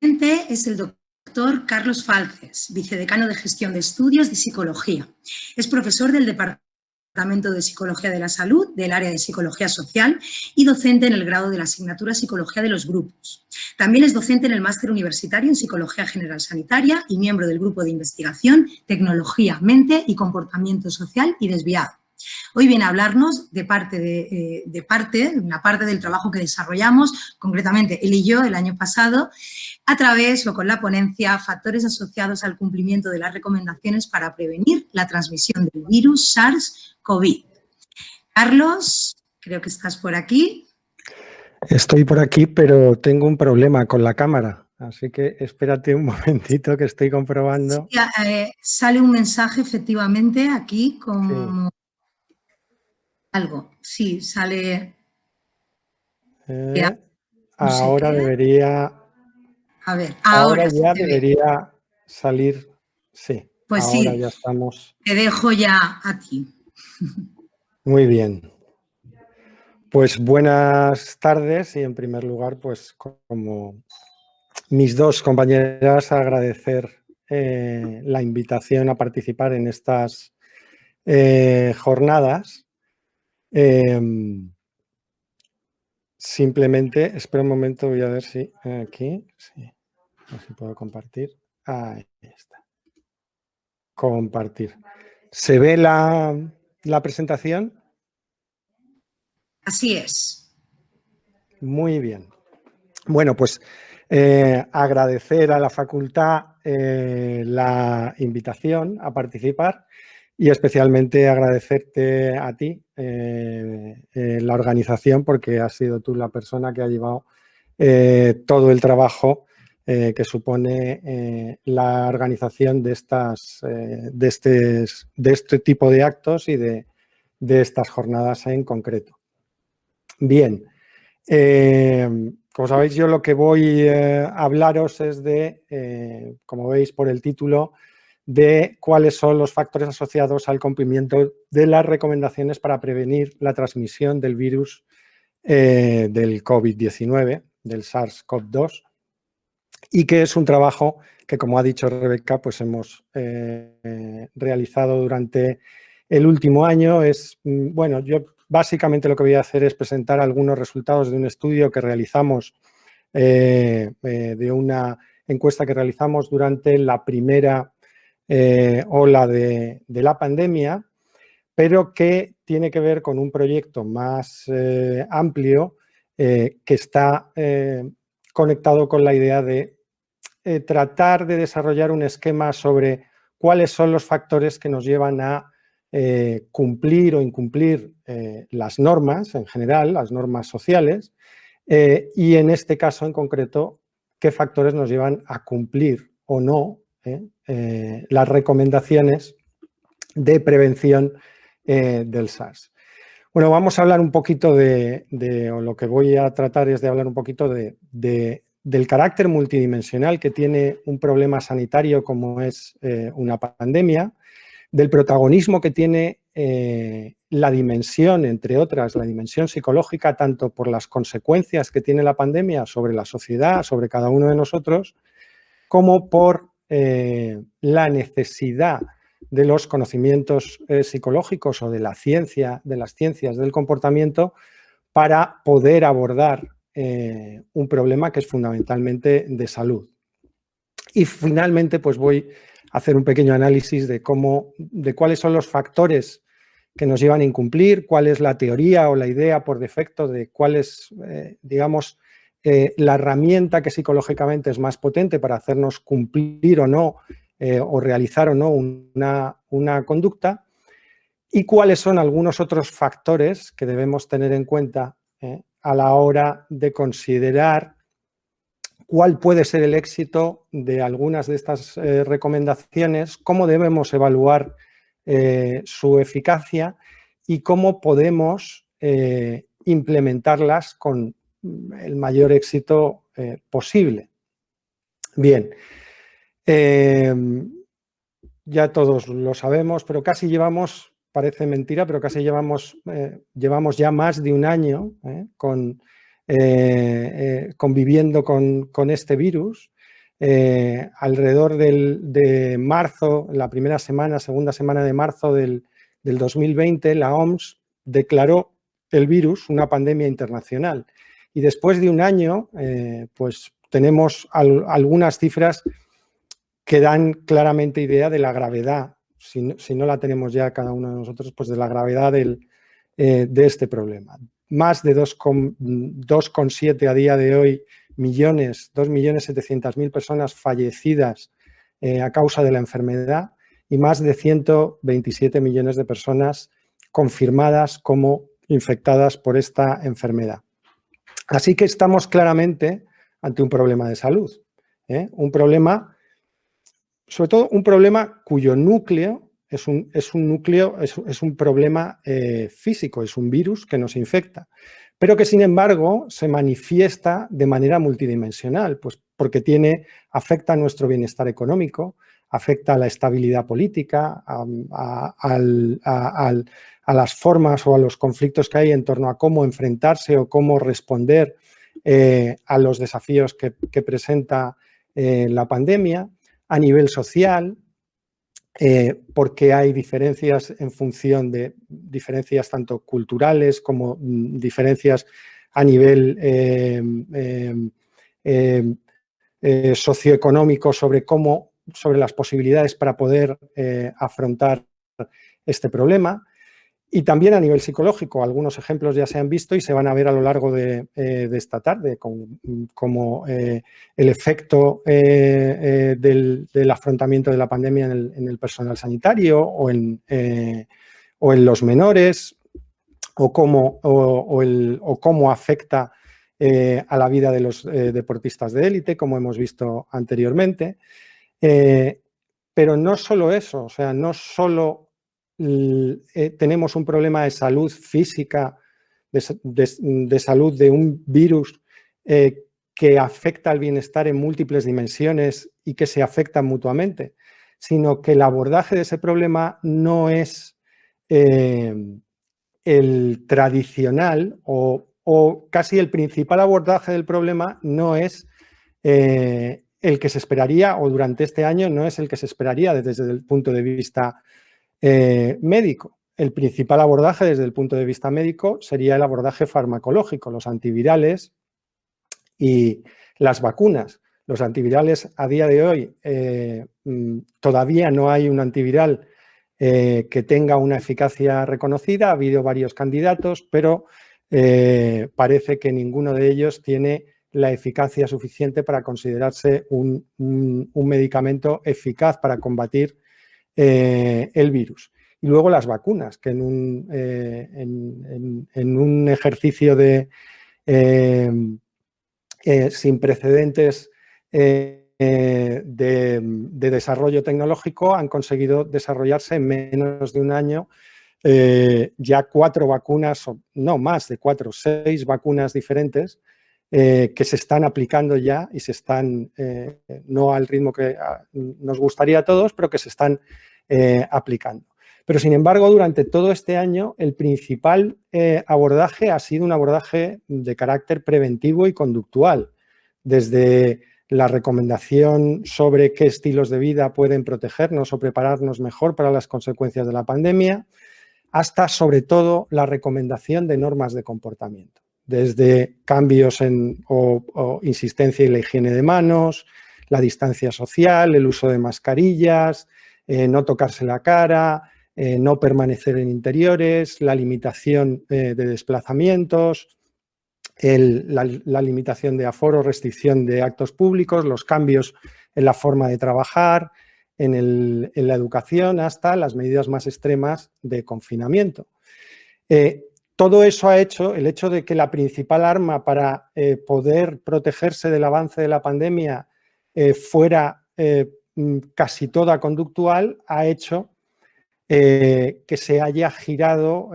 Es el doctor Carlos Falces, vicedecano de Gestión de Estudios de Psicología. Es profesor del Departamento de Psicología de la Salud, del área de Psicología Social y docente en el grado de la asignatura Psicología de los Grupos. También es docente en el Máster Universitario en Psicología General Sanitaria y miembro del Grupo de Investigación Tecnología, Mente y Comportamiento Social y Desviado. Hoy viene a hablarnos de una parte del trabajo que desarrollamos, concretamente él y yo, el año pasado, a través o con la ponencia Factores asociados al cumplimiento de las recomendaciones para prevenir la transmisión del virus SARS-CoV. Carlos, creo que estás por aquí. Estoy por aquí, pero tengo un problema con la cámara, así que espérate un momentito que estoy comprobando. Sí, sale un mensaje efectivamente aquí como algo. Sí, sale. Ahora debería. A ver, ahora ahora ya debería salir. Sí, pues ahora sí, ya estamos. te dejo ya a ti. Muy bien. Pues buenas tardes y en primer lugar, pues como mis dos compañeras, agradecer la invitación a participar en estas jornadas. Simplemente, espera un momento, voy a ver si aquí, sí, a ver si puedo compartir. Ahí está. Compartir. ¿Se ve la presentación? Así es. Muy bien. Bueno, pues agradecer a la facultad la invitación a participar y especialmente agradecerte a ti la organización, porque has sido tú la persona que ha llevado todo el trabajo que supone la organización de este tipo de actos y de estas jornadas en concreto. Bien. Como sabéis, yo lo que voy a hablaros es de, como veis por el título, de cuáles son los factores asociados al cumplimiento de las recomendaciones para prevenir la transmisión del virus del COVID-19, del SARS-CoV-2, y que es un trabajo que, como ha dicho Rebeca, pues hemos realizado durante el último año. Bueno, yo básicamente lo que voy a hacer es presentar algunos resultados de un estudio que realizamos, de una encuesta que realizamos durante la primera ola de la pandemia, pero que tiene que ver con un proyecto más amplio que está conectado con la idea de tratar de desarrollar un esquema sobre cuáles son los factores que nos llevan a cumplir o incumplir las normas en general, las normas sociales, y en este caso en concreto, qué factores nos llevan a cumplir o no las recomendaciones de prevención del SARS. Bueno, vamos a hablar un poquito o lo que voy a tratar es de hablar un poquito del carácter multidimensional que tiene un problema sanitario como es una pandemia, del protagonismo que tiene la dimensión, entre otras, la dimensión psicológica, tanto por las consecuencias que tiene la pandemia sobre la sociedad, sobre cada uno de nosotros, como por la necesidad de los conocimientos psicológicos o de la ciencia, de las ciencias del comportamiento, para poder abordar un problema que es fundamentalmente de salud. Y finalmente, pues voy a hacer un pequeño análisis de cuáles son los factores que nos llevan a incumplir, cuál es la teoría o la idea por defecto de cuál es, digamos, la herramienta que psicológicamente es más potente para hacernos cumplir o no, o realizar o no una conducta, y cuáles son algunos otros factores que debemos tener en cuenta a la hora de considerar cuál puede ser el éxito de algunas de estas recomendaciones, cómo debemos evaluar su eficacia y cómo podemos implementarlas con el mayor éxito posible. Bien, ya todos lo sabemos, pero casi llevamos, parece mentira, pero casi llevamos ya más de un año conviviendo con este virus, alrededor de marzo, la primera semana, segunda semana de marzo del 2020, la OMS declaró el virus una pandemia internacional. Y después de un año, pues tenemos algunas cifras que dan claramente idea de la gravedad, si no la tenemos ya cada uno de nosotros, pues de la gravedad de este problema. Más de 2,7 a día de hoy millones, 2.700.000 personas fallecidas a causa de la enfermedad y más de 127 millones de personas confirmadas como infectadas por esta enfermedad. Así que estamos claramente ante un problema de salud, un problema, sobre todo un problema cuyo núcleo es un problema físico, es un virus que nos infecta, pero que sin embargo se manifiesta de manera multidimensional, pues porque afecta a nuestro bienestar económico, afecta a la estabilidad política, a las formas o a los conflictos que hay en torno a cómo enfrentarse o cómo responder a los desafíos que presenta la pandemia, a nivel social, porque hay diferencias en función de diferencias tanto culturales como diferencias a nivel socioeconómico sobre las posibilidades para poder afrontar este problema. Y también a nivel psicológico, algunos ejemplos ya se han visto y se van a ver a lo largo de esta tarde, como el efecto del afrontamiento de la pandemia en el personal sanitario o en los menores, o cómo afecta a la vida de los deportistas de élite, como hemos visto anteriormente. Pero no solo eso, o sea, no solo tenemos un problema de salud física, de salud de un virus que afecta al bienestar en múltiples dimensiones y que se afectan mutuamente, sino que el abordaje de ese problema no es el tradicional o casi el principal abordaje del problema no es el que se esperaría, o durante este año no es el que se esperaría desde el punto de vista médico. El principal abordaje desde el punto de vista médico sería el abordaje farmacológico, los antivirales y las vacunas. Los antivirales a día de hoy todavía no hay un antiviral que tenga una eficacia reconocida. Ha habido varios candidatos, pero parece que ninguno de ellos tiene la eficacia suficiente para considerarse un medicamento eficaz para combatir el virus. Y luego las vacunas, que en un ejercicio sin precedentes de desarrollo tecnológico han conseguido desarrollarse en menos de un año ya 4 vacunas, o no más de 4, 6 vacunas diferentes que se están aplicando ya y se están, no al ritmo que nos gustaría a todos, pero que se están aplicando. Pero sin embargo, durante todo este año, el principal abordaje ha sido un abordaje de carácter preventivo y conductual, desde la recomendación sobre qué estilos de vida pueden protegernos o prepararnos mejor para las consecuencias de la pandemia, hasta sobre todo la recomendación de normas de comportamiento, desde cambios o insistencia en la higiene de manos, la distancia social, el uso de mascarillas, no tocarse la cara, no permanecer en interiores, la limitación de desplazamientos, la limitación de aforo, restricción de actos públicos, los cambios en la forma de trabajar, en la educación, hasta las medidas más extremas de confinamiento. Todo eso ha hecho, el hecho de que la principal arma para poder protegerse del avance de la pandemia fuera casi toda conductual, ha hecho que se haya girado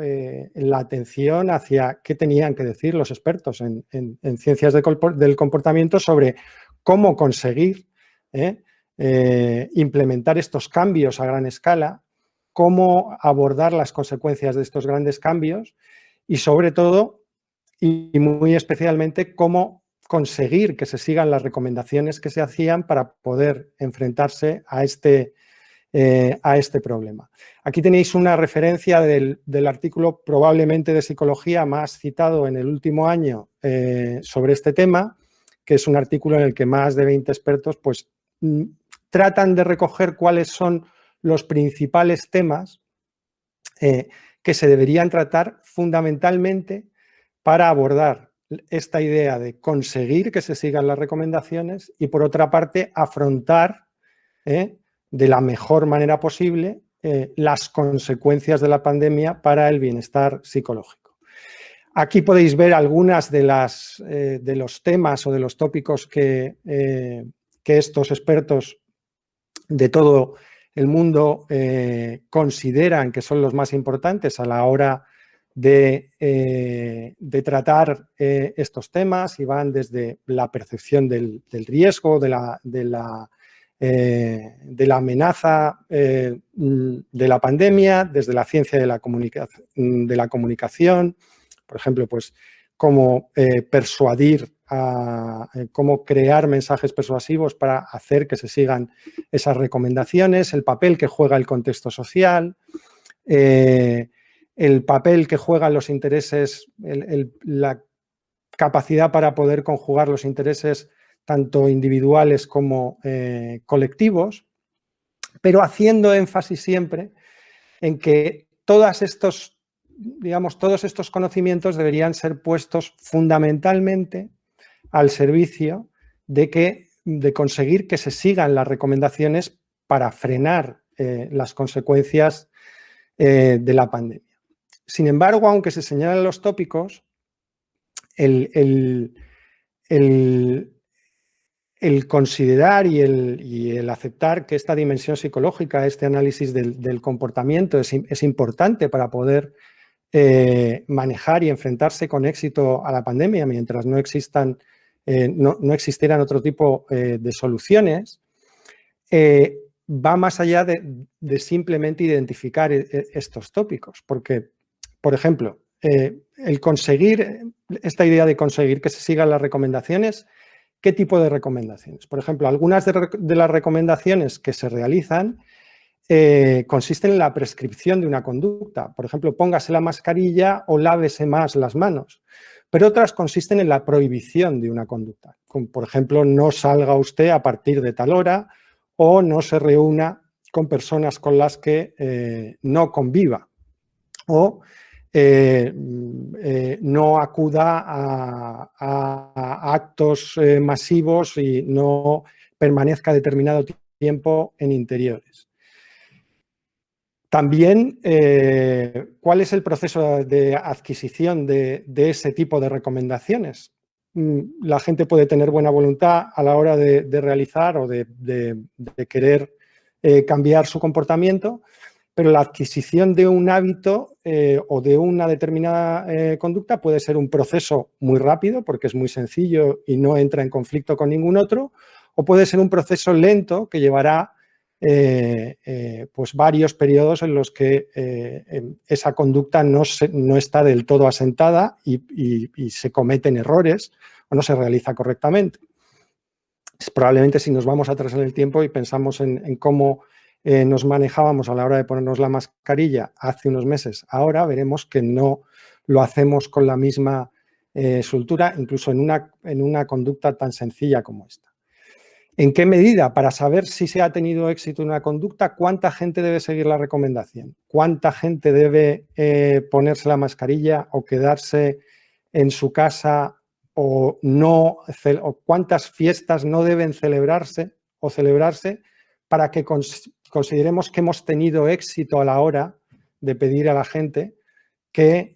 la atención hacia qué tenían que decir los expertos en ciencias del comportamiento sobre cómo conseguir implementar estos cambios a gran escala, cómo abordar las consecuencias de estos grandes cambios y sobre todo, y muy especialmente, cómo conseguir que se sigan las recomendaciones que se hacían para poder enfrentarse a este problema. Aquí tenéis una referencia del artículo probablemente de psicología más citado en el último año sobre este tema, que es un artículo en el que más de 20 expertos pues, tratan de recoger cuáles son los principales temas que se deberían tratar fundamentalmente para abordar esta idea de conseguir que se sigan las recomendaciones y, por otra parte, afrontar de la mejor manera posible las consecuencias de la pandemia para el bienestar psicológico. Aquí podéis ver algunas de los temas o de los tópicos que estos expertos de todo el mundo consideran que son los más importantes a la hora de tratar estos temas, y van desde la percepción del riesgo, de la amenaza de la pandemia, desde la ciencia de la comunicación, por ejemplo, pues cómo persuadir, cómo crear mensajes persuasivos para hacer que se sigan esas recomendaciones, el papel que juega el contexto social, el papel que juegan los intereses, la capacidad para poder conjugar los intereses tanto individuales como colectivos, pero haciendo énfasis siempre en que todos estos conocimientos deberían ser puestos fundamentalmente al servicio de conseguir que se sigan las recomendaciones para frenar las consecuencias de la pandemia. Sin embargo, aunque se señalan los tópicos, el considerar y el aceptar que esta dimensión psicológica, este análisis del comportamiento es importante para poder manejar y enfrentarse con éxito a la pandemia mientras no existieran otro tipo de soluciones, va más allá de simplemente identificar estos tópicos. Porque, por ejemplo, esta idea de conseguir que se sigan las recomendaciones, ¿qué tipo de recomendaciones? Por ejemplo, algunas de las recomendaciones que se realizan consisten en la prescripción de una conducta. Por ejemplo, póngase la mascarilla o lávese más las manos. Pero otras consisten en la prohibición de una conducta. Como, por ejemplo, no salga usted a partir de tal hora o no se reúna con personas con las que no conviva, o no acuda a actos masivos y no permanezca determinado tiempo en interiores. También, ¿cuál es el proceso de adquisición de ese tipo de recomendaciones? La gente puede tener buena voluntad a la hora de realizar o de querer cambiar su comportamiento, pero la adquisición de un hábito o de una determinada conducta puede ser un proceso muy rápido porque es muy sencillo y no entra en conflicto con ningún otro, o puede ser un proceso lento que llevará pues varios periodos en los que esa conducta no está del todo asentada y se cometen errores o no se realiza correctamente. Probablemente, si nos vamos atrás en el tiempo y pensamos en cómo nos manejábamos a la hora de ponernos la mascarilla hace unos meses, ahora veremos que no lo hacemos con la misma soltura, incluso en una conducta tan sencilla como esta. ¿En qué medida? Para saber si se ha tenido éxito en una conducta, ¿cuánta gente debe seguir la recomendación? ¿Cuánta gente debe ponerse la mascarilla o quedarse en su casa o cuántas fiestas no deben celebrarse para que consideremos que hemos tenido éxito a la hora de pedir a la gente que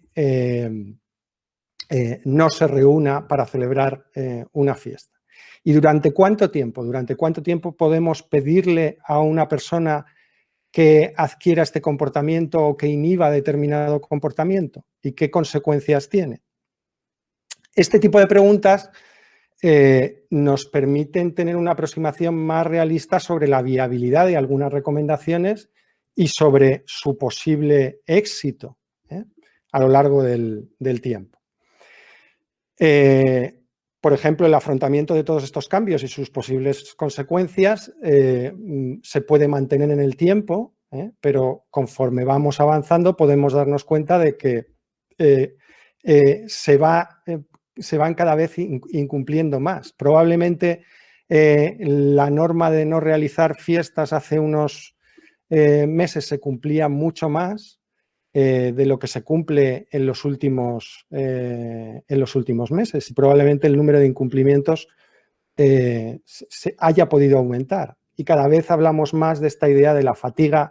no se reúna para celebrar una fiesta? ¿Y durante cuánto tiempo? ¿Durante cuánto tiempo podemos pedirle a una persona que adquiera este comportamiento o que inhiba determinado comportamiento? ¿Y qué consecuencias tiene? Este tipo de preguntas nos permiten tener una aproximación más realista sobre la viabilidad de algunas recomendaciones y sobre su posible éxito a lo largo del tiempo. por ejemplo, el afrontamiento de todos estos cambios y sus posibles consecuencias se puede mantener en el tiempo, pero conforme vamos avanzando podemos darnos cuenta de que se van cada vez incumpliendo más. Probablemente la norma de no realizar fiestas hace unos meses se cumplía mucho más de lo que se cumple en los últimos meses, y probablemente el número de incumplimientos se haya podido aumentar, y cada vez hablamos más de esta idea de la fatiga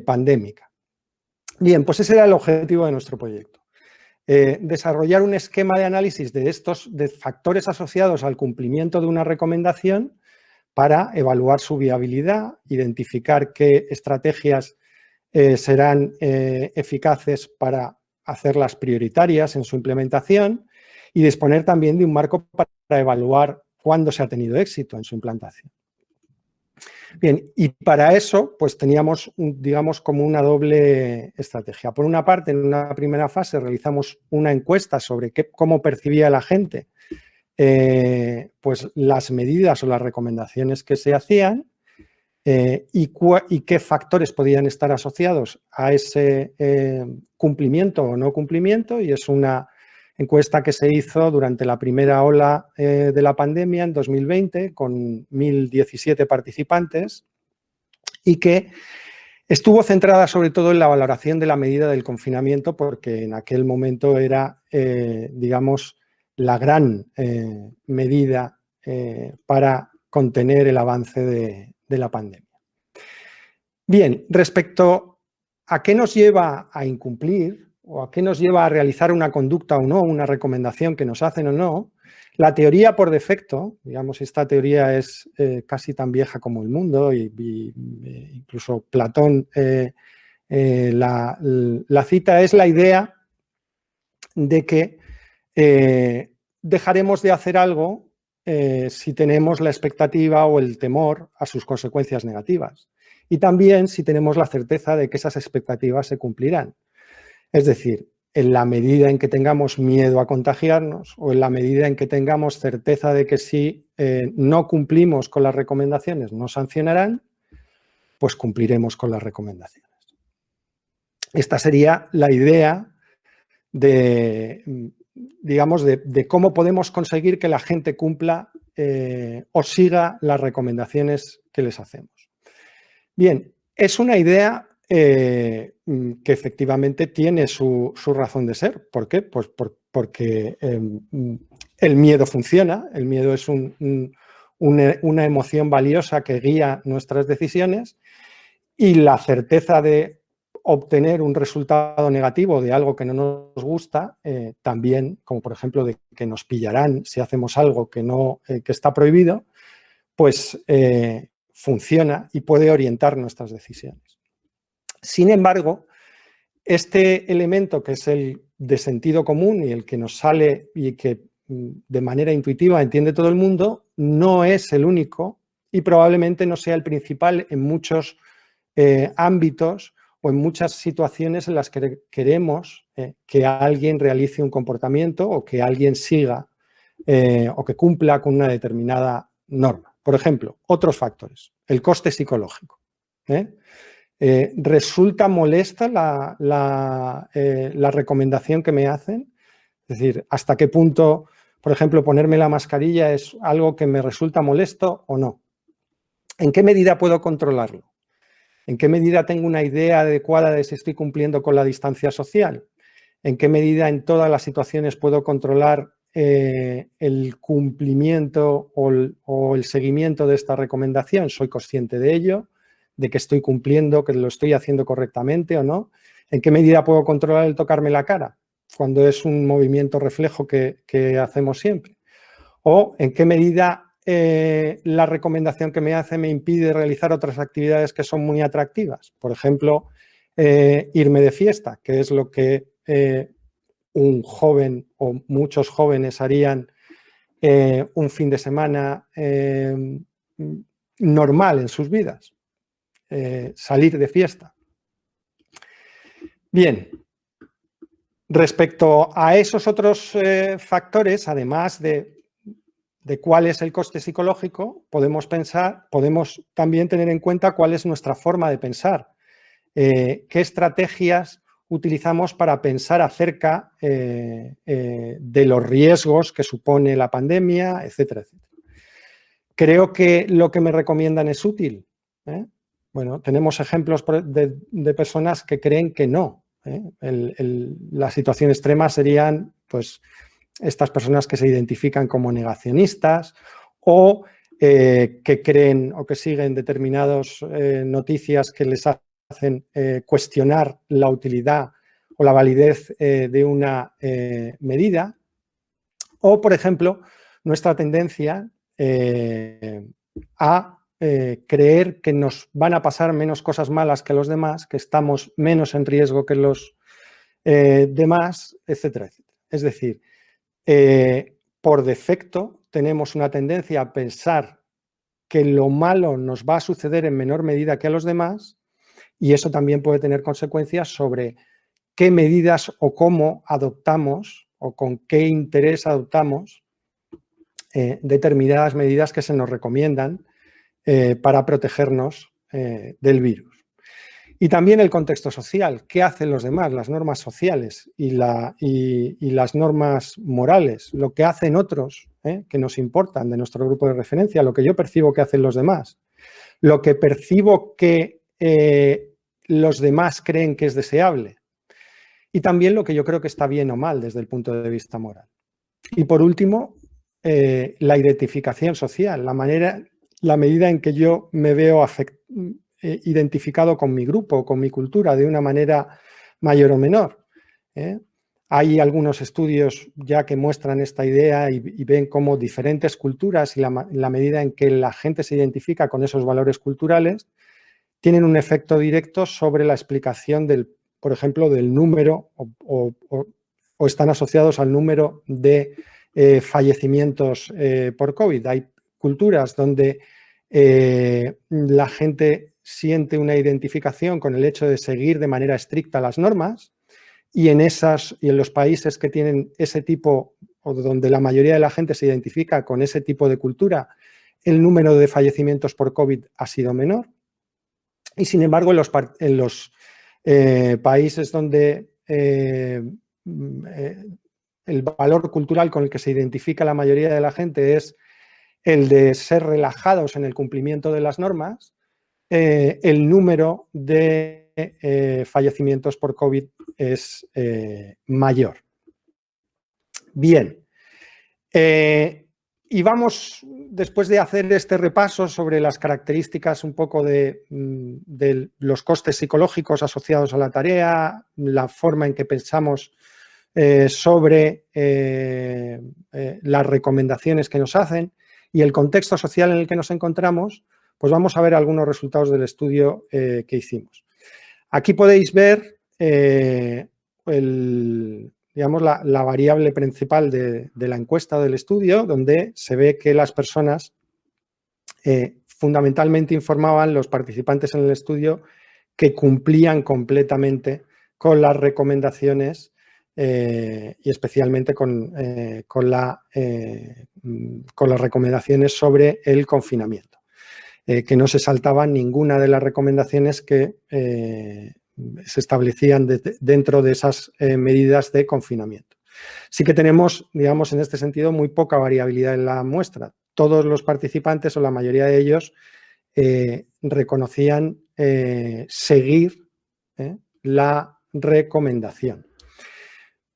pandémica. Bien, pues ese era el objetivo de nuestro proyecto. Desarrollar un esquema de análisis de factores asociados al cumplimiento de una recomendación para evaluar su viabilidad, identificar qué estrategias serán eficaces para hacerlas prioritarias en su implementación y disponer también de un marco para evaluar cuándo se ha tenido éxito en su implantación. Bien, y para eso pues teníamos, digamos, como una doble estrategia. Por una parte, en una primera fase realizamos una encuesta sobre cómo percibía la gente pues las medidas o las recomendaciones que se hacían y qué factores podían estar asociados a ese cumplimiento o no cumplimiento, y es una encuesta que se hizo durante la primera ola de la pandemia en 2020 con 1.017 participantes y que estuvo centrada sobre todo en la valoración de la medida del confinamiento, porque en aquel momento era, digamos, la gran medida para contener el avance de la pandemia. Bien, respecto a qué nos lleva a incumplir o a qué nos lleva a realizar una conducta o no, una recomendación que nos hacen o no, la teoría por defecto, digamos, esta teoría es casi tan vieja como el mundo, y incluso Platón la cita, es la idea de que dejaremos de hacer algo si tenemos la expectativa o el temor a sus consecuencias negativas, y también si tenemos la certeza de que esas expectativas se cumplirán. Es decir, en la medida en que tengamos miedo a contagiarnos o en la medida en que tengamos certeza de que si no cumplimos con las recomendaciones nos sancionarán, pues cumpliremos con las recomendaciones. Esta sería la idea de, digamos, de cómo podemos conseguir que la gente cumpla o siga las recomendaciones que les hacemos. Bien, es una idea que efectivamente tiene su razón de ser. ¿Por qué? Pues porque el miedo funciona, el miedo es una emoción valiosa que guía nuestras decisiones, y la certeza de obtener un resultado negativo de algo que no nos gusta, también, como por ejemplo de que nos pillarán si hacemos algo que está prohibido, pues funciona y puede orientar nuestras decisiones. Sin embargo, este elemento, que es el de sentido común y el que nos sale y que de manera intuitiva entiende todo el mundo, no es el único y probablemente no sea el principal en muchos ámbitos o en muchas situaciones en las que queremos que alguien realice un comportamiento o que alguien siga o que cumpla con una determinada norma. Por ejemplo, otros factores, el coste psicológico. ¿Resulta molesta la recomendación que me hacen? Es decir, ¿hasta qué punto, por ejemplo, ponerme la mascarilla es algo que me resulta molesto o no? ¿En qué medida puedo controlarlo? ¿En qué medida tengo una idea adecuada de si estoy cumpliendo con la distancia social? ¿En qué medida en todas las situaciones puedo controlar el cumplimiento o el seguimiento de esta recomendación? ¿Soy consciente de ello? ¿De que estoy cumpliendo, que lo estoy haciendo correctamente o no? ¿En qué medida puedo controlar el tocarme la cara cuando es un movimiento reflejo que hacemos siempre? ¿O en qué medida la recomendación que me hace me impide realizar otras actividades que son muy atractivas? Por ejemplo, irme de fiesta, que es lo que un joven o muchos jóvenes harían un fin de semana normal en sus vidas, salir de fiesta. Bien, respecto a esos otros factores, además de cuál es el coste psicológico, podemos también tener en cuenta cuál es nuestra forma de pensar, qué estrategias utilizamos para pensar acerca de los riesgos que supone la pandemia, etcétera, etcétera. Creo que lo que me recomiendan es útil. Bueno, tenemos ejemplos de personas que creen que no. La situación extrema serían, pues, estas personas que se identifican como negacionistas o que creen o que siguen determinadas noticias que les hacen cuestionar la utilidad o la validez de una medida. O, por ejemplo, nuestra tendencia a creer que nos van a pasar menos cosas malas que los demás, que estamos menos en riesgo que los demás, etcétera, etcétera. Es decir, por defecto tenemos una tendencia a pensar que lo malo nos va a suceder en menor medida que a los demás, y eso también puede tener consecuencias sobre qué medidas o cómo adoptamos o con qué interés adoptamos determinadas medidas que se nos recomiendan para protegernos del virus. Y también el contexto social, qué hacen los demás, las normas sociales y las normas morales, lo que hacen otros que nos importan de nuestro grupo de referencia, lo que yo percibo que hacen los demás, lo que percibo que los demás creen que es deseable y también lo que yo creo que está bien o mal desde el punto de vista moral. Y por último, la identificación social, la medida en que yo me veo identificado con mi grupo, con mi cultura, de una manera mayor o menor. Hay algunos estudios ya que muestran esta idea y ven cómo diferentes culturas y la medida en que la gente se identifica con esos valores culturales tienen un efecto directo sobre la explicación por ejemplo, del número o están asociados al número de fallecimientos por COVID. Hay culturas donde la gente siente una identificación con el hecho de seguir de manera estricta las normas y en los países que tienen ese tipo o donde la mayoría de la gente se identifica con ese tipo de cultura, el número de fallecimientos por COVID ha sido menor. Y sin embargo, en los países donde el valor cultural con el que se identifica la mayoría de la gente es el de ser relajados en el cumplimiento de las normas, el número de fallecimientos por COVID es mayor. Bien. Y vamos, después de hacer este repaso sobre las características un poco de los costes psicológicos asociados a la tarea, la forma en que pensamos sobre las recomendaciones que nos hacen y el contexto social en el que nos encontramos, pues vamos a ver algunos resultados del estudio que hicimos. Aquí podéis ver digamos, la variable principal de la encuesta del estudio, donde se ve que las personas fundamentalmente informaban, los participantes en el estudio, que cumplían completamente con las recomendaciones y especialmente con las recomendaciones sobre el confinamiento, que no se saltaban ninguna de las recomendaciones que se establecían dentro de esas medidas de confinamiento. Sí que tenemos, digamos, en este sentido, muy poca variabilidad en la muestra. Todos los participantes, o la mayoría de ellos, reconocían seguir la recomendación.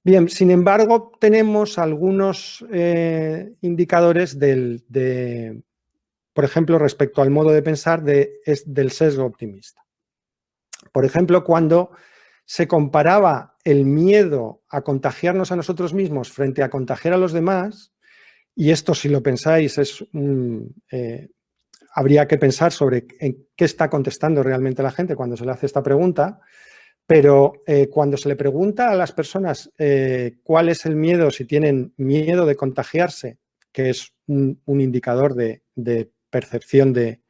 Bien, sin embargo, tenemos algunos indicadores por ejemplo, respecto al modo de pensar del sesgo optimista. Por ejemplo, cuando se comparaba el miedo a contagiarnos a nosotros mismos frente a contagiar a los demás, y esto, si lo pensáis, habría que pensar sobre en qué está contestando realmente la gente cuando se le hace esta pregunta, pero cuando se le pregunta a las personas cuál es el miedo, si tienen miedo de contagiarse, que es un indicador de percepción de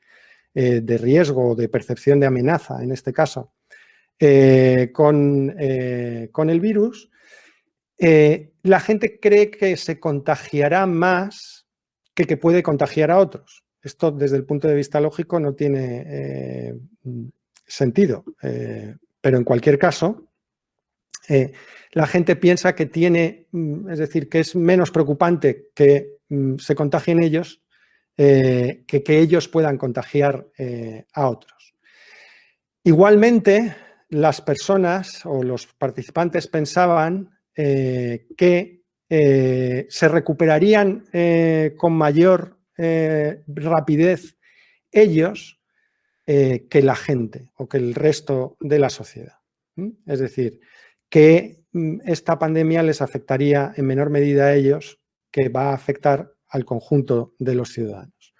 riesgo o de percepción de amenaza, en este caso, con el virus, la gente cree que se contagiará más que puede contagiar a otros. Esto, desde el punto de vista lógico, no tiene sentido, pero en cualquier caso, la gente piensa que tiene, es decir, que es menos preocupante que se contagien ellos que ellos puedan contagiar a otros. Igualmente, las personas o los participantes pensaban que se recuperarían con mayor rapidez ellos que la gente o que el resto de la sociedad. Es decir, que esta pandemia les afectaría en menor medida a ellos que va a afectar al conjunto de los ciudadanos.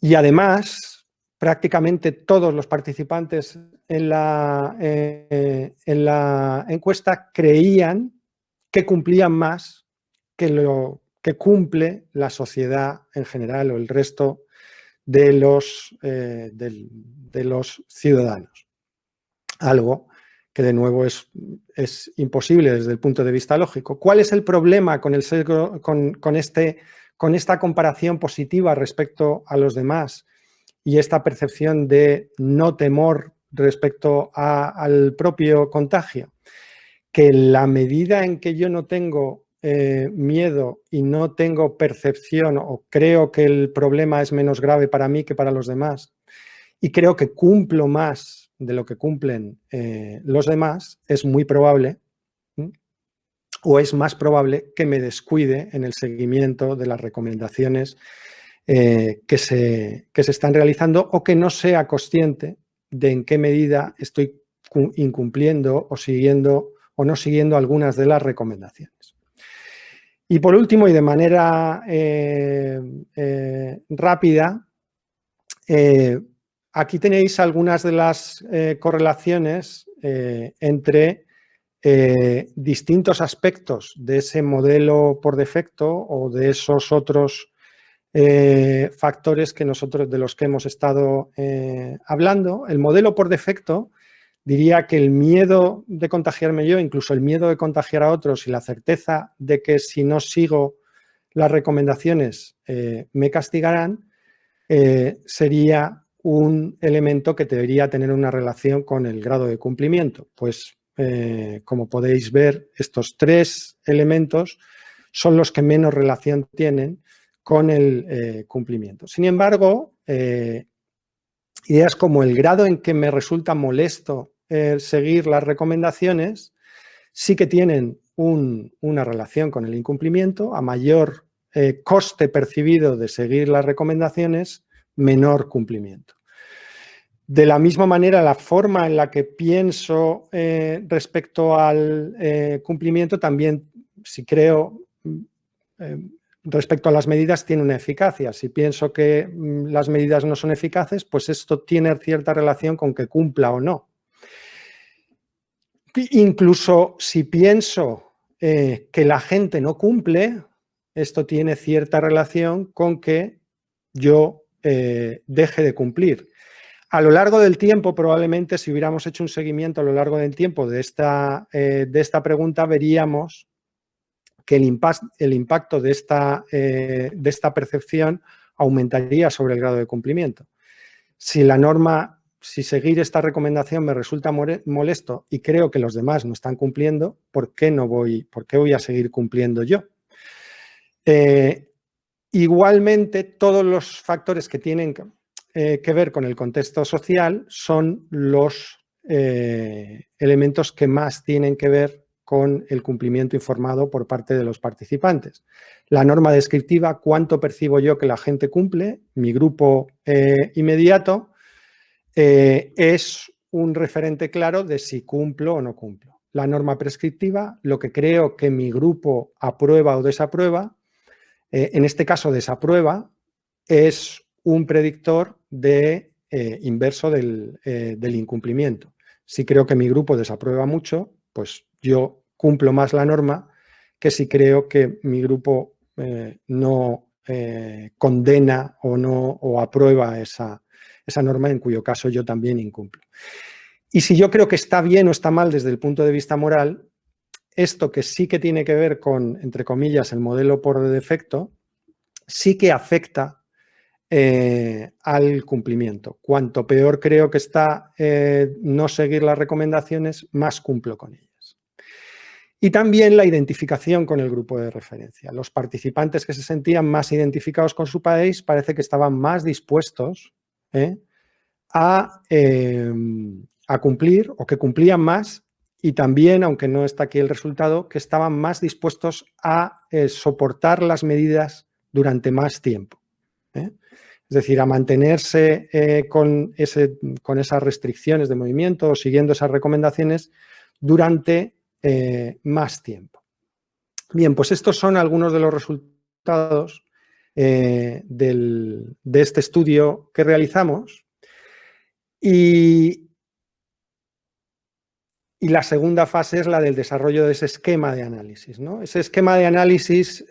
Y además, prácticamente todos los participantes en la encuesta creían que cumplían más que lo que cumple la sociedad en general o el resto de los ciudadanos. Algo que de nuevo es imposible desde el punto de vista lógico. ¿Cuál es el problema con esta comparación positiva respecto a los demás y esta percepción de no temor respecto al propio contagio? Que la medida en que yo no tengo miedo y no tengo percepción o creo que el problema es menos grave para mí que para los demás y creo que cumplo más de lo que cumplen los demás, es muy probable o es más probable que me descuide en el seguimiento de las recomendaciones que se están realizando o que no sea consciente de en qué medida estoy incumpliendo o siguiendo o no siguiendo algunas de las recomendaciones. Y por último, y de manera rápida, aquí tenéis algunas de las correlaciones entre distintos aspectos de ese modelo por defecto o de esos otros factores que de los que hemos estado hablando. El modelo por defecto diría que el miedo de contagiarme yo, incluso el miedo de contagiar a otros y la certeza de que si no sigo las recomendaciones me castigarán, sería un elemento que debería tener una relación con el grado de cumplimiento. Pues, como podéis ver, estos tres elementos son los que menos relación tienen con el cumplimiento. Sin embargo, ideas como el grado en que me resulta molesto seguir las recomendaciones sí que tienen una relación con el incumplimiento. A mayor coste percibido de seguir las recomendaciones, menor cumplimiento. De la misma manera, la forma en la que pienso respecto al cumplimiento también, si creo respecto a las medidas, tiene una eficacia. Si pienso que las medidas no son eficaces, pues esto tiene cierta relación con que cumpla o no. Incluso si pienso que la gente no cumple, esto tiene cierta relación con que yo deje de cumplir. A lo largo del tiempo, probablemente, si hubiéramos hecho un seguimiento a lo largo del tiempo de esta pregunta, veríamos que el impacto de esta percepción aumentaría sobre el grado de cumplimiento. Si seguir esta recomendación me resulta molesto y creo que los demás no están cumpliendo, ¿por qué voy a seguir cumpliendo yo? Igualmente, todos los factores que tienen que ver con el contexto social son los elementos que más tienen que ver con el cumplimiento informado por parte de los participantes. La norma descriptiva, cuánto percibo yo que la gente cumple, mi grupo inmediato, es un referente claro de si cumplo o no cumplo. La norma prescriptiva, lo que creo que mi grupo aprueba o desaprueba, en este caso desaprueba, es un predictor inverso del incumplimiento. Si creo que mi grupo desaprueba mucho, pues yo cumplo más la norma que si creo que mi grupo no condena o aprueba esa norma, en cuyo caso yo también incumplo. Y si yo creo que está bien o está mal desde el punto de vista moral, esto que sí que tiene que ver con, entre comillas, el modelo por defecto, sí que afecta al cumplimiento. Cuanto peor creo que está no seguir las recomendaciones, más cumplo con ellas. Y también la identificación con el grupo de referencia. Los participantes que se sentían más identificados con su país parece que estaban más dispuestos a cumplir, o que cumplían más, y también, aunque no está aquí el resultado, que estaban más dispuestos a soportar las medidas durante más tiempo. Es decir, a mantenerse con esas restricciones de movimiento o siguiendo esas recomendaciones durante más tiempo. Bien, pues estos son algunos de los resultados de este estudio que realizamos. Y la segunda fase es la del desarrollo de ese esquema de análisis, ¿no? Ese esquema de análisis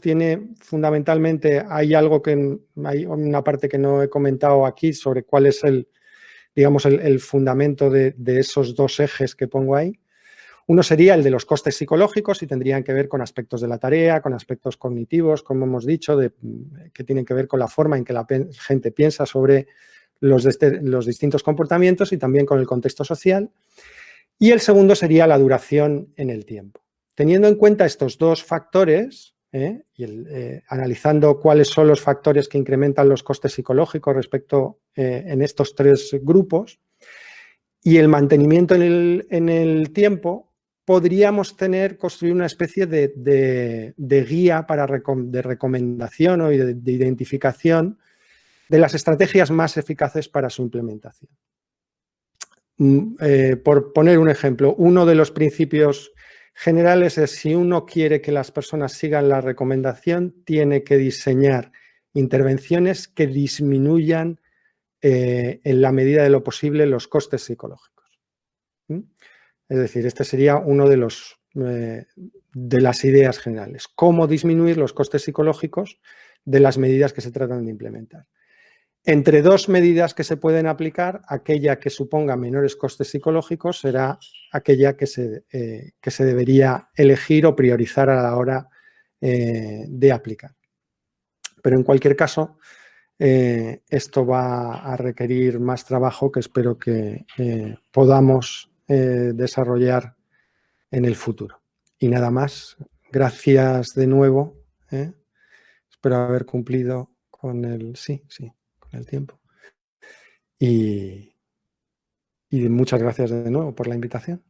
tiene fundamentalmente, hay una parte que no he comentado aquí sobre cuál es el fundamento de esos dos ejes que pongo ahí. Uno sería el de los costes psicológicos y tendrían que ver con aspectos de la tarea, con aspectos cognitivos, como hemos dicho, que tienen que ver con la forma en que la gente piensa sobre los distintos comportamientos y también con el contexto social. Y el segundo sería la duración en el tiempo. Teniendo en cuenta estos dos factores, analizando cuáles son los factores que incrementan los costes psicológicos respecto en estos tres grupos, y el mantenimiento en el tiempo, podríamos construir una especie de guía de recomendación o de identificación de las estrategias más eficaces para su implementación. Por poner un ejemplo, uno de los principios generales es: si uno quiere que las personas sigan la recomendación, tiene que diseñar intervenciones que disminuyan en la medida de lo posible los costes psicológicos. Es decir, este sería uno de las ideas generales. Cómo disminuir los costes psicológicos de las medidas que se tratan de implementar. Entre dos medidas que se pueden aplicar, aquella que suponga menores costes psicológicos será aquella que se debería elegir o priorizar a la hora de aplicar. Pero en cualquier caso, esto va a requerir más trabajo que espero que podamos desarrollar en el futuro. Y nada más, gracias de nuevo. Espero haber cumplido con el tiempo. Y muchas gracias de nuevo por la invitación.